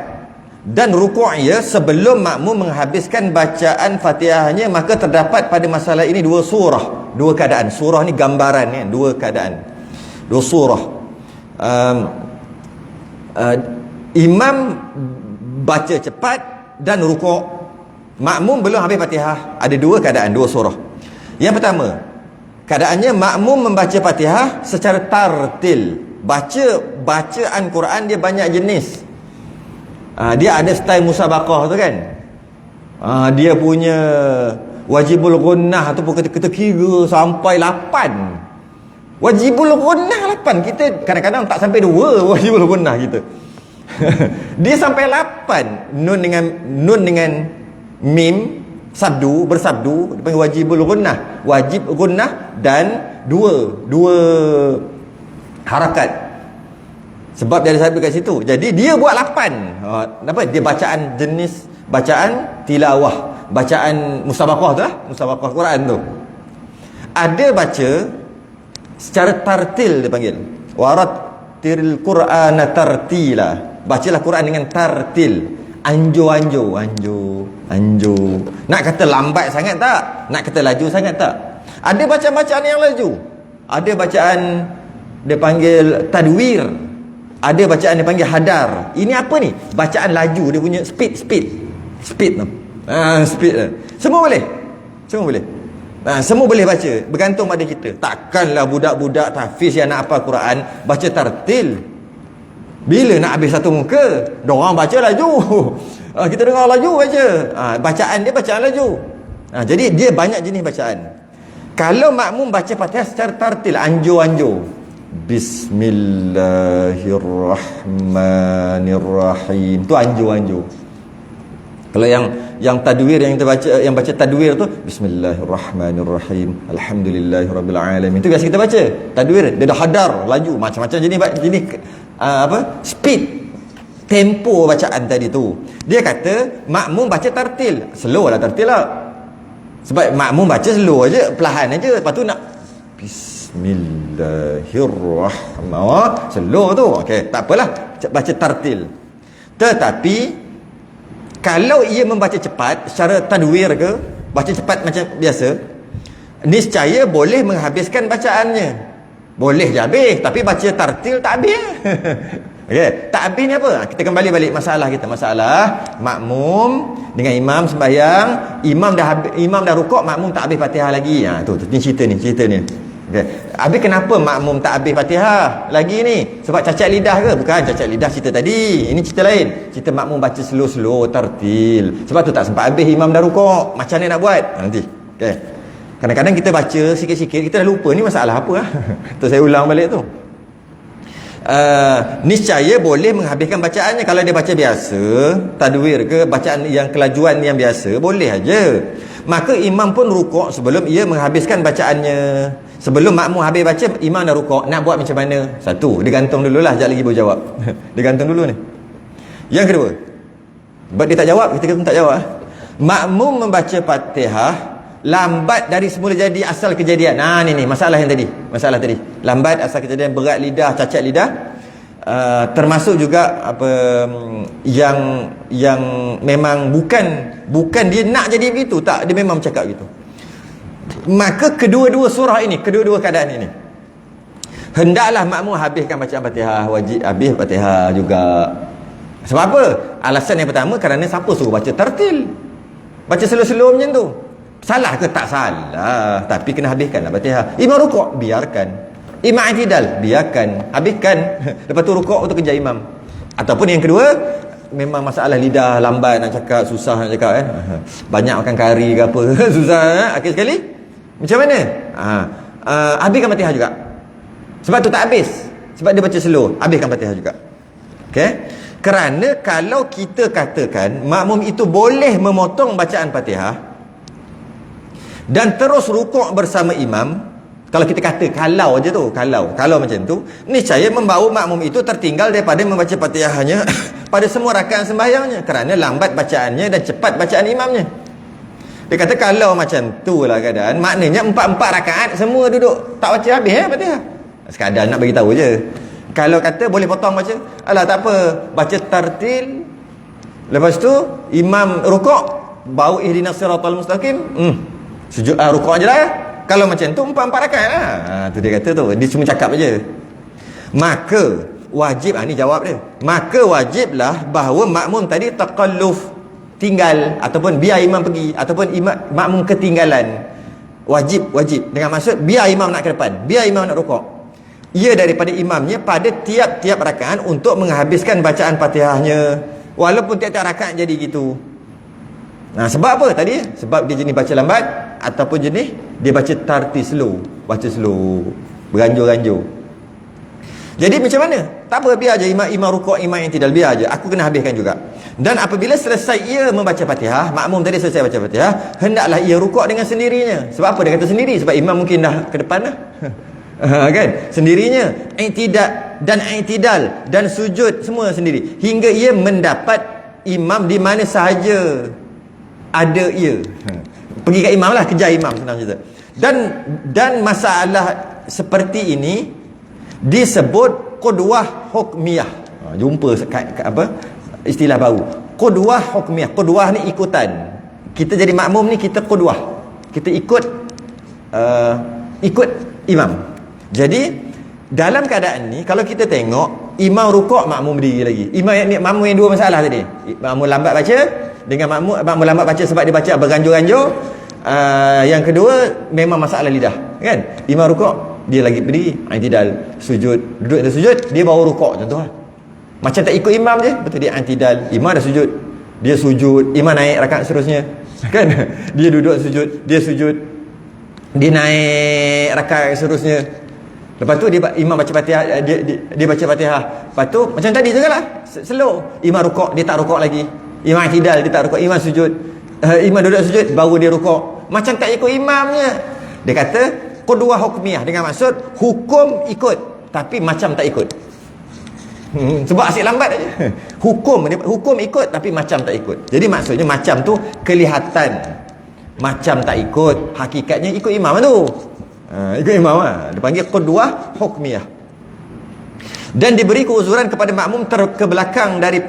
Speaker 2: dan rukuknya sebelum makmum menghabiskan bacaan Fatihahnya, maka terdapat pada masalah ini dua keadaan. Surah ni gambaran ni, dua keadaan. Dua surah. Imam baca cepat dan rukuk, makmum belum habis Fatihah, ada dua keadaan, dua surah. Yang pertama, keadaannya makmum membaca Fatihah secara tartil. Bacaan Quran dia banyak jenis. Dia ada style musabaqah tu kan. Dia punya wajibul gunnah tu pun kita kira sampai 8. Wajibul gunnah 8. Kita kadang-kadang tak sampai 2 wajibul gunnah kita. Dia sampai 8. Nun dengan mim bersabdu dipanggil wajibul gunnah. Wajib gunnah dan dua harakat. Sebab dia ada sabit kat situ. Jadi dia buat 8. Apa? Dia bacaan jenis bacaan tilawah, bacaan musabaqah tu lah, musabaqah Quran tu. Ada baca secara tartil dia panggil. Warattil Qur'ana tartila. Bacalah Quran dengan tartil. Anjur. Nak kata lambat sangat tak? Nak kata laju sangat tak? Ada bacaan yang laju. Ada bacaan dia panggil tadwir. Ada bacaan dia panggil hadar. Ini apa ni? Bacaan laju, dia punya speed tu. Speed tu. Semua boleh. Semua boleh baca, bergantung pada kita. Takkanlah budak-budak tahfiz yang nak hafal Quran baca tartil. Bila nak habis satu muka, dorang baca laju. Kita dengar laju baca. Bacaan dia bacaan laju. Jadi dia banyak jenis bacaan. Kalau makmum baca Fatihah secara tartil, anjur. Bismillahirrahmanirrahim. Tu anjur. Kalau yang tadwir yang kita baca, yang baca tadwir tu Bismillahirrahmanirrahim, Alhamdulillahirabbil alamin. Itu biasa kita baca. Tadwir dia dah hadar, laju, macam-macam jenis speed, tempo bacaan tadi tu. Dia kata makmum baca tartil. Slow lah tartil lah. Sebab makmum baca slow aja, perlahan aja. Lepas tu nak Bismillahirrahmanirrahim. Slow tu. Okey, tak apalah. Baca tartil. Tetapi kalau ia membaca cepat secara tadwir ke, baca cepat macam biasa, niscaya boleh menghabiskan bacaannya. Boleh je habis, tapi baca tartil tak habis. Okey, tak habis ni apa? Kita kembali balik masalah kita. Masalah makmum dengan imam sembahyang, imam dah rukuk, makmum tak habis Fatihah lagi. Tu ni cerita ni. Okey. Habis kenapa makmum tak habis Fatihah lagi ni? Sebab cacat lidah ke? Bukan, cacat lidah cerita tadi. Ini cerita lain. Cerita makmum baca slow tartil. Sebab tu tak sempat habis, imam dah rukuk. Macam mana nak buat? Nanti. Okey. Kadang-kadang kita baca sikit-sikit, kita dah lupa ni masalah apa lah. Tu saya ulang balik tu. Niscaya boleh menghabiskan bacaannya. Kalau dia baca biasa, tadwir ke, bacaan yang kelajuan yang biasa, boleh aja. Maka imam pun rukuk sebelum ia menghabiskan bacaannya. Sebelum makmum habis baca, imam dah rukuk. Nak buat macam mana? Satu, dia gantung dululah, sekejap lagi baru jawab. Dia gantung dulu ni. Yang kedua, sebab dia tak jawab, kita pun tak jawab. Makmum membaca Fatihah lambat dari semula jadi asal kejadian. Ni masalah yang tadi. Masalah tadi. Lambat asal kejadian, berat lidah, cacat lidah. Termasuk juga apa yang memang bukan dia nak jadi begitu, tak, dia memang cakap gitu. Maka kedua-dua surah ini, kedua-dua keadaan ini, hendaklah makmum habiskan bacaan Fatihah, wajib habis Fatihah juga. Sebab apa? Alasan yang pertama, kerana siapa suruh baca tartil? Baca slow-slow macam tu. Salah ke? Tak salah, tapi kena habiskanlah Fatihah. Imam rukuk, biarkan. Imam i'tidal, biarkan, habiskan. Lepas tu rukuk untuk kejar imam. Ataupun yang kedua, memang masalah lidah, lambat nak cakap, susah nak cakap banyak makan kari ke apa. Susah akhir sekali macam mana? Habiskan Fatihah juga. Sebab tu tak habis, sebab dia baca slow, habiskan Fatihah juga. Okey? Kerana kalau kita katakan makmum itu boleh memotong bacaan Fatihah dan terus rukuk bersama imam, kalau kita kata kalau aja tu, kalau macam tu, niscaya membawa makmum itu tertinggal daripada membaca Fatihahnya pada semua rakaat sembahyangnya, kerana lambat bacaannya dan cepat bacaan imamnya. Dia kata kalau macam tu lah keadaan, maknanya 4 rakaat semua duduk tak baca habis Fatihah. Sekadar nak bagi tahu je. Kalau kata boleh potong baca, alah tak apa, baca tartil, lepas tu imam rukuk, bau ihdinas siratal mustaqim, sujud rukuk aje lah. Kalau macam tu 4 rakaat lah. Tu dia kata tu, dia cuma cakap aje. Maka wajib, ni jawab dia. Maka wajiblah bahawa makmum tadi taqalluf, tinggal ataupun biar imam pergi ataupun makmum ketinggalan, wajib dengan maksud biar imam nak ke depan, biar imam nak rukuk, ia daripada imamnya pada tiap-tiap rakaat untuk menghabiskan bacaan Fatihahnya, walaupun tiap-tiap rakaat jadi gitu. Nah, sebab apa tadi? Sebab dia jenis baca lambat ataupun jenis dia baca tartil slow, baca slow, beranjur-anjur. Jadi macam mana? Tak apa, biar je imam rukuk, imam yang tidak, biar je, aku kena habiskan juga. Dan apabila selesai ia membaca Fatihah, makmum tadi selesai baca Fatihah, hendaklah ia rukuk dengan sendirinya. Sebab apa dia kata sendiri? Sebab imam mungkin dah ke depan dah. Kan? Sendirinya. I'tidal dan sujud semua sendiri hingga ia mendapat imam di mana sahaja ada ia. Pergi kat imam lah, kejar imam, senang cerita. Dan masalah seperti ini disebut qudwah hukmiyah. Jumpa istilah baru, qudwah hukmiyah. Qudwah ni ikutan. Kita jadi makmum ni, kita qudwah, kita ikut imam. Jadi dalam keadaan ni, kalau kita tengok imam rukuk, makmum berdiri lagi. Makmum yang dua masalah tadi, makmum lambat baca dengan makmum lambat baca sebab dia baca beranjur-anjur. Yang kedua memang masalah lidah, kan? Imam rukuk, dia lagi berdiri, i'tidal, sujud, duduk dan sujud, dia baru rukuk, contoh. Macam tak ikut imam je, betul, dia i'tidal, imam dah sujud, dia sujud, imam naik rakaat seterusnya, kan? Dia duduk sujud, dia sujud, dia naik rakaat seterusnya. Lepas tu imam baca Fatihah, dia baca Fatihah. Lepas tu macam tadi jugalah, slow. Imam rukuk, dia tak rukuk lagi. Imam i'tidal, dia tak rukuk. Imam sujud, imam duduk sujud, baru dia rukuk. Macam tak ikut imamnya. Dia kata qudwah hukmiyah, dengan maksud hukum ikut tapi macam tak ikut. Sebab asyik lambat aja. Hukum ikut tapi macam tak ikut. Jadi maksudnya macam tu kelihatan macam tak ikut, hakikatnya ikut imam tu. Ikut imam lah. Dia panggil qudwah hukmiyah. Dan diberi keuzuran kepada makmum ke belakang dari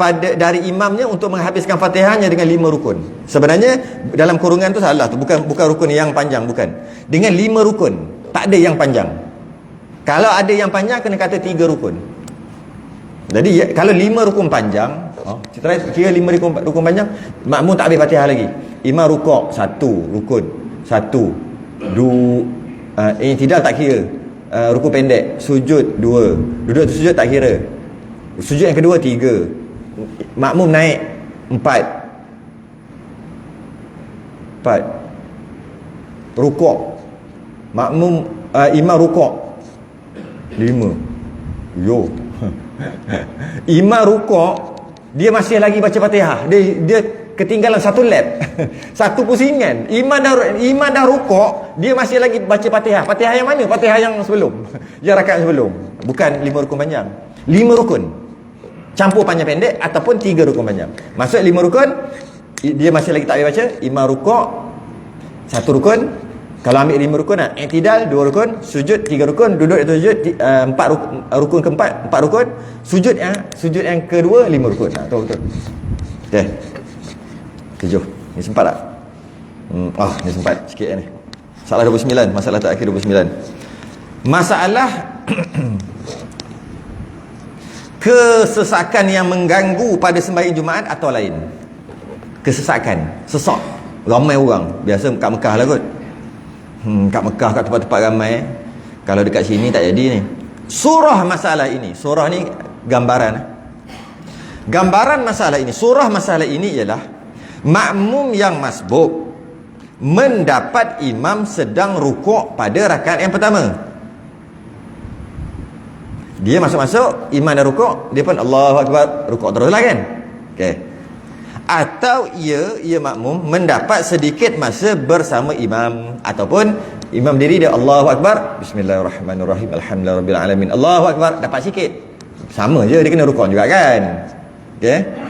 Speaker 2: imamnya untuk menghabiskan Fatihahnya dengan 5 rukun. Sebenarnya dalam kurungan tu salah tu, bukan rukun yang panjang, bukan. Dengan 5 rukun, tak ada yang panjang. Kalau ada yang panjang kena kata 3 rukun. Jadi kalau 5 rukun panjang, kira 5 rukun panjang, makmum tak habis Fatihah lagi. Imam rukuk 1 rukun, 1 2 tidak tak kira. Rukun pendek, sujud 2, duduk sujud tak kira, sujud yang kedua 3, makmum naik 4 rukuk, makmum imam rukuk 5. Yo. Imam rukuk, dia masih lagi baca Fatihah, dia ketinggalan 1 lap. 1 pusingan. Imam dah rukuk, dia masih lagi baca Fatihah. Fatihah yang mana? Fatihah yang sebelum. Yang rakaat sebelum. Bukan 5 rukun panjang. 5 rukun. Campur panjang pendek ataupun 3 rukun panjang. Maksud 5 rukun, dia masih lagi tak boleh baca. Imam rukuk 1 rukun. Kalau ambil 5 rukun, i'tidal 2 rukun, sujud 3 rukun, duduk itu sujud 4 rukun keempat 4 rukun, sujud yang kedua 5 rukun. Tahu betul. Okey. 7. Ni sempat tak? Ni sempat sikit ni. Masalah 29, masalah terakhir 29. Masalah kesesakan yang mengganggu pada sembahyang Jumaat atau lain. Kesesakan, sesak. Ramai orang, biasa kat Mekah lah kot. Kat Mekah, kat tempat-tempat ramai. Kalau dekat sini tak jadi ni. Surah masalah ini, surah ni gambaran. Gambaran masalah ini, surah masalah ini ialah makmum yang masbuk mendapat imam sedang rukuk pada rakaat yang pertama. Dia masuk-masuk, imam dah rukuk, dia pun Allahu Akbar, rukuk teruslah kan. Okey. Atau ia makmum mendapat sedikit masa bersama imam, ataupun imam diri dia Allahu Akbar, bismillahirrahmanirrahim, alhamdulillahirabbil alamin, Allahu Akbar, dapat sikit. Sama je, dia kena rukuk juga kan. Okey.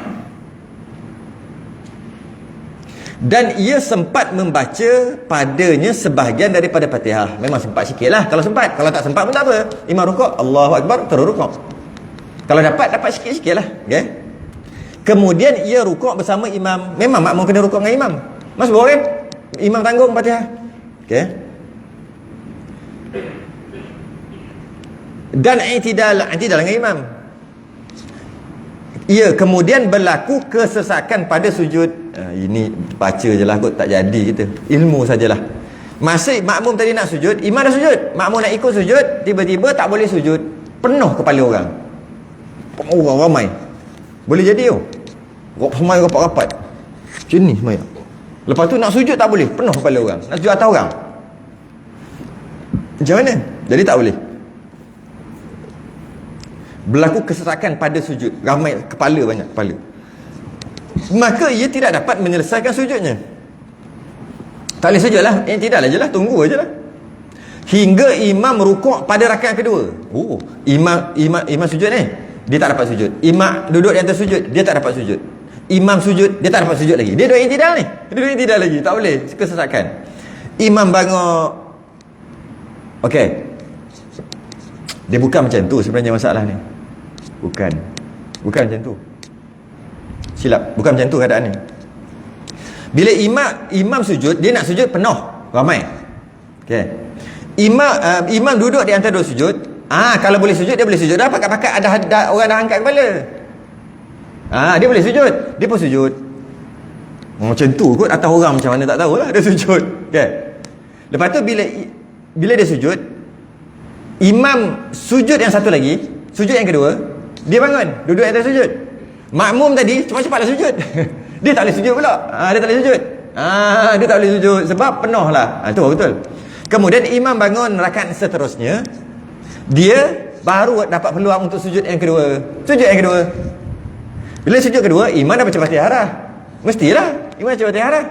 Speaker 2: Dan ia sempat membaca padanya sebahagian daripada Fatihah. Memang sempat sikit lah kalau sempat. Kalau tak sempat pun tak apa. Imam rukuk, Allahu Akbar, terus rukuk. Kalau dapat sikit-sikit lah. Okay? Kemudian ia rukuk bersama imam. Memang makmum kena rukuk dengan imam. Mas boleh imam tanggung Fatihah. Okay? Dan i'tidal dengan imam. Ia kemudian berlaku kesesakan pada sujud Ini baca je lah kot, tak jadi kita. Ilmu sajalah. Masa makmum tadi nak sujud, imam dah sujud, makmum nak ikut sujud, tiba-tiba tak boleh sujud, penuh kepala orang. Orang ramai. Boleh jadi tu. Semai rapat-rapat. Macam ni semai. Lepas tu nak sujud tak boleh, penuh kepala orang. Nak sujud atas orang. Macam mana? Jadi tak boleh. Berlaku kesesakan pada sujud. Ramai kepala, banyak kepala. Maka ia tidak dapat menyelesaikan sujudnya. Tak boleh sujud lah. Tidaklah je lah, tunggu je lah. Hingga imam rukuk pada rakaat kedua. Oh, imam sujud ni, dia tak dapat sujud. Imam duduk di atas sujud, dia tak dapat sujud. Imam sujud, dia tak dapat sujud lagi. Dia duduk i'tidal ni. Dia duduk i'tidal lagi. Tak boleh, kesesakan. Imam bangun. Okey. Dia bukan macam tu sebenarnya masalah ni. Bukan macam tu. Silap. Bukan macam tu keadaan ni. Bila imam sujud, dia nak sujud penuh, ramai. Okey. Imam duduk di antara dua sujud. Kalau boleh sujud, dia boleh sujud. Dah pakat-pakat ada orang dah angkat kepala. Dia boleh sujud. Dia pun sujud. Macam tu kot, atas orang macam mana tak tahulah, dia sujud. Okey. Lepas tu bila dia sujud, imam sujud yang satu lagi, sujud yang kedua, dia bangun, duduk atas sujud. Makmum tadi cepat-cepatlah sujud. Dia tak boleh sujud pula. Dia tak boleh sujud. Dia tak boleh sujud sebab penuh lah. Itu betul. Kemudian imam bangun rakaat seterusnya, dia baru dapat peluang untuk sujud yang kedua. Sujud yang kedua. Bila sujud kedua, imam dah baca Fatihah dah. Mestilah imam baca Fatihah dah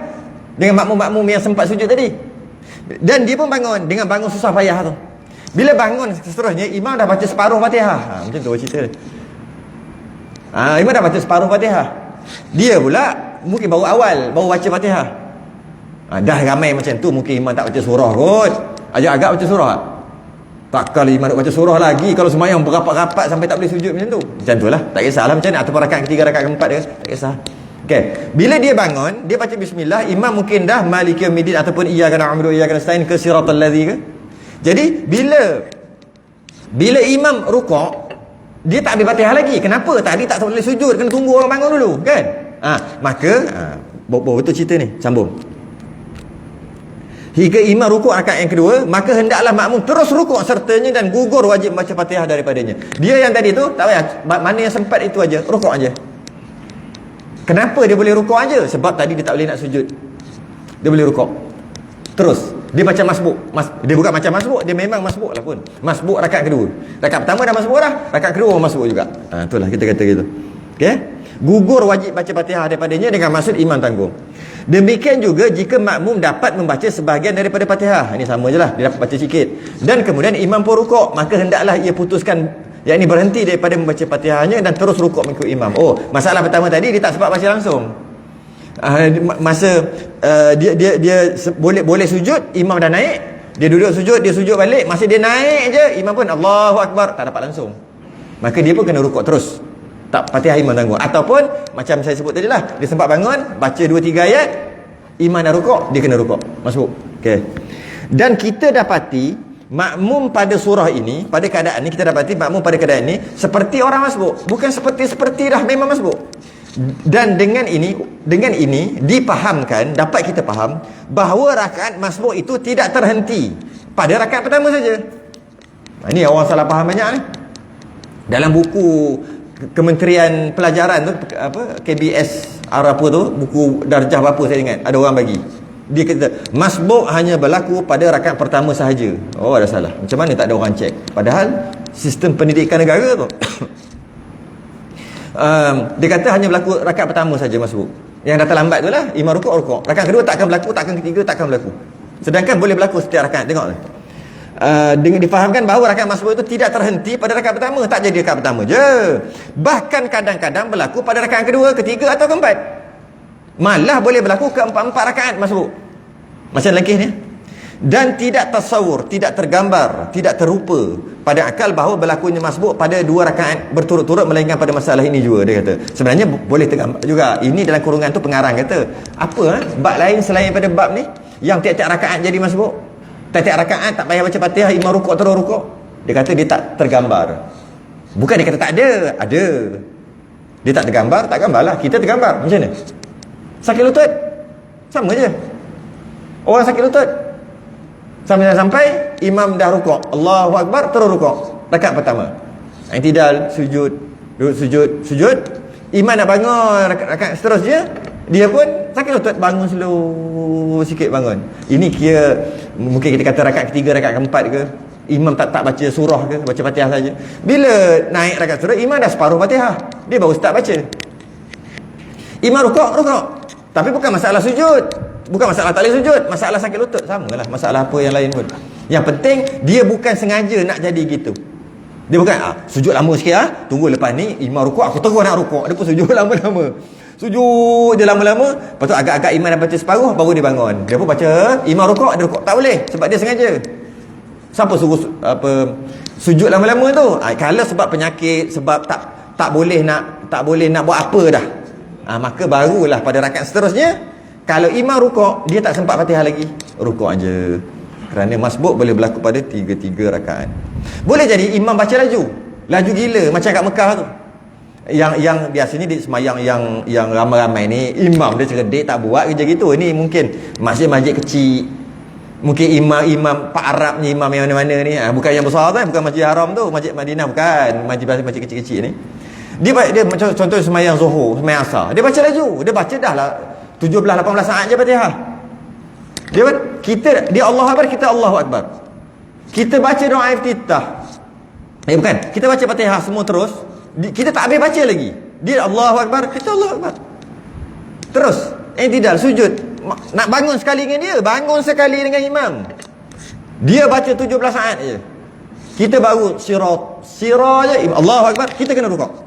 Speaker 2: dengan makmum-makmum yang sempat sujud tadi. Dan dia pun bangun dengan bangun susah payah tu. Bila bangun seterusnya, imam dah baca separuh Fatihah. Macam tu cerita dia. Imam dah baca separuh Fatihah. Dia pula mungkin baru baca Fatihah. Dah ramai macam tu, mungkin imam tak baca surah kot. Agak-agak baca surah. Takkan imam nak baca surah lagi kalau sembahyang berapat-rapat sampai tak boleh sujud macam tu. Macam tu lah, tak kisahlah macam ni. Ataupun rakaat ketiga, rakaat keempat dia, tak kisah. Okay. Bila dia bangun, dia baca bismillah, imam mungkin dah maliki yaumiddin ataupun iyyaka na'budu wa iyyaka nasta'in ke siratal ladzina ke. Jadi bila imam rukuk, dia tak ambil Fatihah lagi. Kenapa? Tadi tak boleh sujud, kena tunggu orang bangun dulu, kan? Maka betul cerita ni, sambung. Hingga imam rukuk rakaat yang kedua, maka hendaklah makmum terus rukuk sertanya dan gugur wajib baca Fatihah daripadanya. Dia yang tadi tu tak payah, mana yang sempat itu aja, rukuk aja. Kenapa dia boleh rukuk aja? Sebab tadi dia tak boleh nak sujud. Dia boleh rukuk. Terus dia baca masbuk. Dia bukan macam masbuk, dia memang masbuk lah pun. Masbuk rakaat kedua. Rakaat pertama dah masbuk dah, rakaat kedua masbuk juga. Itulah kita kata gitu. Okey? Gugur wajib baca Fatihah daripadanya dengan maksud imam tanggung. Demikian juga jika makmum dapat membaca sebahagian daripada Fatihah. Ini sama je lah, dia dapat baca sikit. Dan kemudian imam pun rukuk, maka hendaklah ia putuskan, yakni berhenti daripada membaca Fatihahnya dan terus rukuk mengikut imam. Masalah pertama tadi dia tak sempat baca langsung. Masa dia boleh sujud, imam dah naik, dia duduk sujud, dia sujud balik, masa dia naik je, imam pun Allahu Akbar, tak dapat langsung. Maka dia pun kena rukuk terus. Tak Fatihah imam tanggung. Ataupun macam saya sebut tadi lah, dia sempat bangun, baca 2-3 ayat, imam dah rukuk, dia kena rukuk. Masuk. Okey. Dan kita dapati makmum pada surah ini, pada keadaan ni kita dapati makmum pada keadaan ini seperti orang masbuk, bukan seperti dah memang masbuk. Dan dengan ini dipahamkan, dapat kita faham bahawa rakaat masbuk itu tidak terhenti pada rakaat pertama saja. Ini orang salah faham banyak ni. Dalam buku Kementerian Pelajaran tu, KBS apa tu, buku darjah berapa saya ingat, ada orang bagi. Dia kata masbuk hanya berlaku pada rakaat pertama sahaja. Ada salah. Macam mana tak ada orang cek? Padahal sistem pendidikan negara tu dia kata hanya berlaku rakaat pertama saja masbuk. Yang dah terlambat tu lah, imam rukuk. Rakaat kedua takkan berlaku, takkan ketiga takkan berlaku. Sedangkan boleh berlaku setiap rakaat. Tengok dengan difahamkan bahawa rakaat masbuk itu tidak terhenti pada rakaat pertama, tak jadi rakaat pertama je. Bahkan kadang-kadang berlaku pada rakaat kedua, ketiga atau keempat. Malah boleh berlaku keempat-empat rakaat masbuk. Macam lengkih ni. Dan tidak tasawur, tidak tergambar, tidak terupa pada akal bahawa berlakunya masbuk pada 2 rakaat berturut-turut, melainkan pada masalah ini juga, dia kata. Sebenarnya boleh tergambar juga. Ini dalam kurungan tu pengarang kata, apa bab lain selain pada bab ni yang tiap-tiap rakaat jadi masbuk? Tiap-tiap rakaat tak payah baca Fatihah, imam rukuk terus rukuk. Dia kata dia tak tergambar. Bukan dia kata tak ada. Dia tak tergambar, tak gambarlah. Kita tergambar. Macam mana? Sakit lutut sama je. Orang sakit lutut sampai imam dah rukuk, Allahu Akbar, terus rukuk rakaat pertama. I'tidal, sujud, duduk sujud. Imam nak bangun rakaat seterusnya, dia pun sakit lutut, bangun slow sikit bangun. Ini kira mungkin kita kata rakaat ketiga, rakaat keempat ke. Imam tak baca surah ke, baca Fatihah saja. Bila naik rakaat surah, imam dah separuh Fatihah, dia baru start baca. Imam rukuk. Tapi bukan masalah sujud, bukan masalah tak boleh sujud, masalah sakit lutut, samalah masalah apa yang lain pun. Yang penting dia bukan sengaja nak jadi gitu. Dia bukan sujud lama sikit, tunggu lepas ni imam rukuk aku terus nak rukuk. Dia pun sujud lama-lama. Sujud dia lama-lama, lepas tu agak-agak imam dah baca separuh baru dia bangun. Dia pun baca imam rukuk, dia rukuk. Tak boleh sebab dia sengaja. Siapa suruh sujud lama-lama tu? Kalau sebab penyakit, sebab tak boleh nak buat apa dah. Maka barulah pada rakaat seterusnya, kalau imam rukuk, dia tak sempat Fatihah lagi, rukuk aja. Kerana masbuk boleh berlaku pada 3 rakaat. Boleh jadi imam baca laju gila macam kat Mekah tu. Yang biasanya di semayang yang ramai-ramai ni, imam dia cerdik tak buat kerja gitu. Ini mungkin masjid-masjid kecil, mungkin imam Pak Arabnya, imam yang mana-mana ni, bukan yang besar tu, bukan Masjid Haram tu, Masjid Madinah, bukan masjid kecil-kecil ni. Dia macam contoh semayang Zuhur, semayang Asar, dia baca laju, dia baca dah lah 17-18 saat je Fatihah. Dia Allah Akbar, kita Allahu Akbar. Kita baca doa iftitah. Bukan, kita baca Fatihah semua terus. Kita tak habis baca lagi. Dia Allahu Akbar, kita Allahu Akbar. Terus i'tidal, sujud. Nak bangun sekali dengan dia, bangun sekali dengan imam. Dia baca 17 saat je. Kita baru sirah je, Allahu Akbar, kita kena rukuk.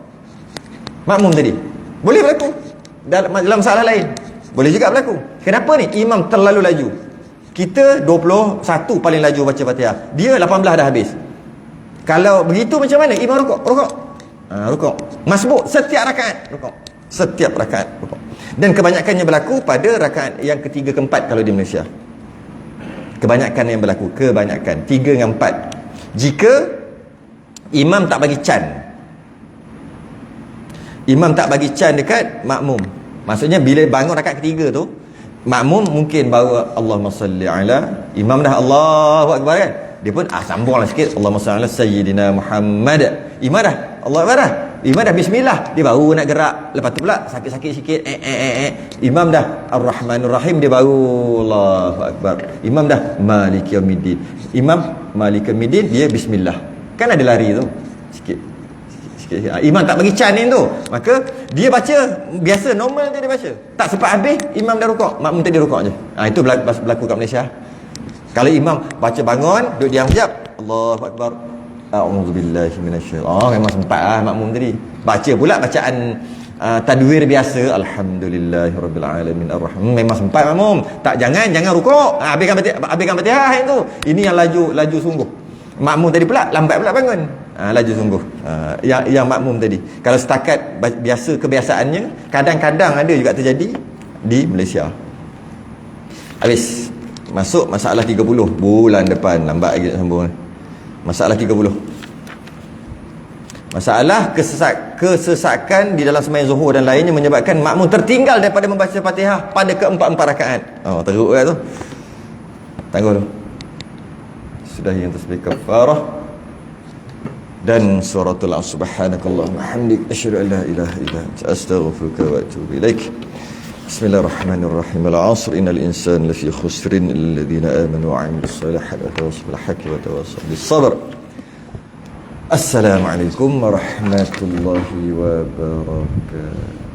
Speaker 2: Makmum tadi boleh berlaku dalam masalah lain, boleh juga berlaku. Kenapa ni? Imam terlalu laju. Kita 21 paling laju baca Fatihah, dia 18 dah habis. Kalau begitu macam mana? Imam rukuk. Rukuk masbuk setiap rakaat, rukuk setiap rakaat, rukuk. Dan kebanyakannya berlaku pada rakaat yang ketiga keempat kalau di Malaysia. Kebanyakan yang berlaku, 3 dengan 4. Jika imam tak bagi can, imam tak bagi can dekat makmum, maksudnya bila bangun rakaat ketiga tu, makmum mungkin baru Allahumma salli ala, imam dah Allahu Akbar kan, dia pun sambunglah sikit Allahumma salli ala sayyidina Muhammad, imam dah Allahu Akbar dah, imam dah bismillah, dia baru nak gerak. Lepas tu pula sakit-sakit sikit, imam dah Ar-Rahmanur Rahim, dia baru Allahu Akbar. Imam dah Maliki Yaumiddin, imam Maliki Yaumiddin, dia bismillah. Kan ada lari tu sikit. Imam tak bagi can tu, maka dia baca biasa normal je dia baca. Tak sempat habis, imam dah rukuk, makmum tadi rukuk je. Itu berlaku kat Malaysia. Kalau imam baca bangun, duduk diam sekejap, Allahu Akbar, a'udzubillahi minasyaitan, memang sempat makmum tadi. Baca pula bacaan tadwir biasa, alhamdulillahirabbil alamin arrahman, memang sempat makmum. Tak, jangan rukuk, habiskan Fatihah itu. Ini yang laju sungguh. Makmum tadi pula lambat pula bangun, laju sungguh. Yang makmum tadi, kalau setakat biasa kebiasaannya, kadang-kadang ada juga terjadi di Malaysia. Habis masuk masalah 30 bulan depan, lambat lagi nak sambung. Masalah 30, masalah kesesakan di dalam sembahyang zuhur dan lainnya menyebabkan makmum tertinggal daripada membaca Fatihah pada keempat-empat rakaat. Teruk kan tu. Tangguh tu. Sudah yang tasbih kafarah dan suratul subhanakallahumma hamdik asyhadu an la ilaha illa anta astaghfiruka wa atubu ilaik. Bismillahirrahmanirrahim. Al-'asr innal insana lafi khusrin illa alladhina amanu wa 'amilus solihati wa tawassaw bil haqqi wa tawassaw bis sabr. Assalamualaikum warahmatullahi wabarakatuh.